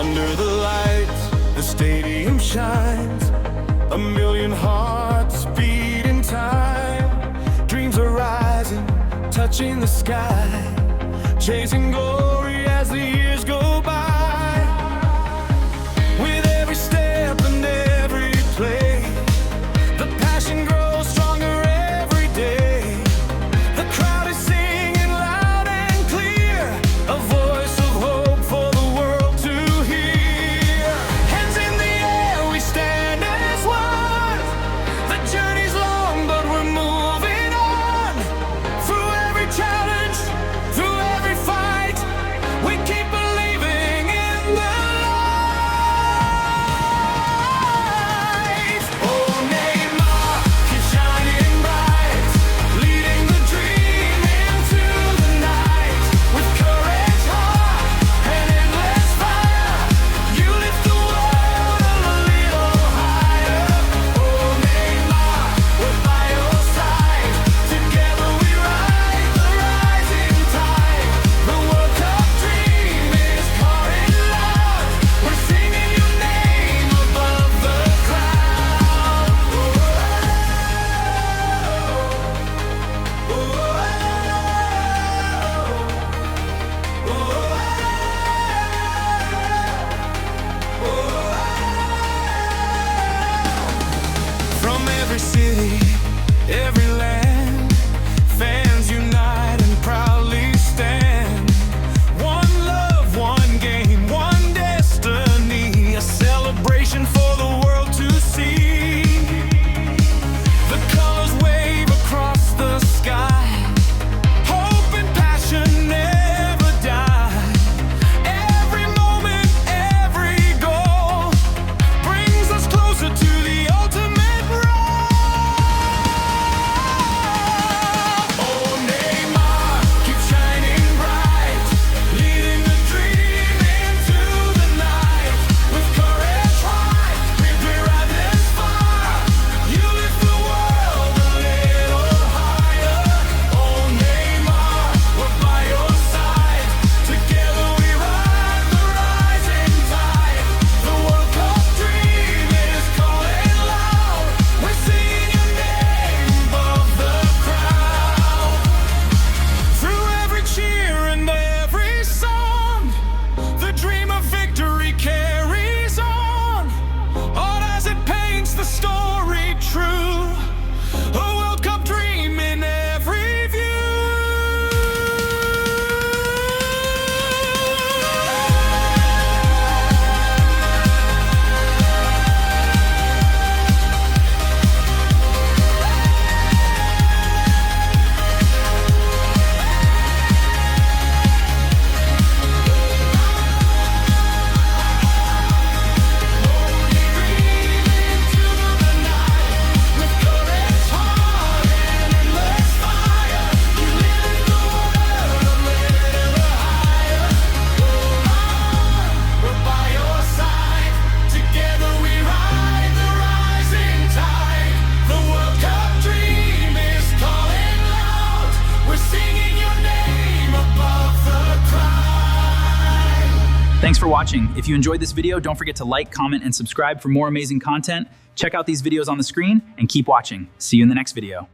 Under the lights, the stadium shines, a million hearts beat in time. Dreams are rising, touching the sky, chasing glory as the years go by. With every step and every play, the passion grows stronger every day. The crowd is singing loud and clear, a voice of hope for the world to hear. Hands in the air, we stand as one. The journey's long, but we're moving on. Through every challenge, through every fight, we keep believing in the light. Oh, Neymar, keep shining bright, leading the dream into the night. With courage, heart, and endless fire, you lift the world a little higher. Oh, Neymar, we're by your side. Together we ride the rising tide. The World Cup dream is calling loud. We're singing your name above the crowd. From every city, every land, fans unite and proudly stand. One love, one game, one destiny, a celebration for the world to see. The colors wave across the sky, hope and passion never die. Every moment, every goal brings us closer to the ultimate role. Oh, Neymar, keep shining bright, leading the dream into the night. With courage high, we ride this far. You lift the world a little higher. Oh, Neymar, we're by your side. Together we ride the rising tide. The World Cup dream is calling loud. We're singing your name above the crowd. Through every cheer and every song, the dream of victory carries on. On as it paints the story true, a World Cup dream in every view. Thanks for watching. If you enjoyed this video, don't forget to like, comment, and subscribe for more amazing content. Check out these videos on the screen and keep watching. See you in the next video.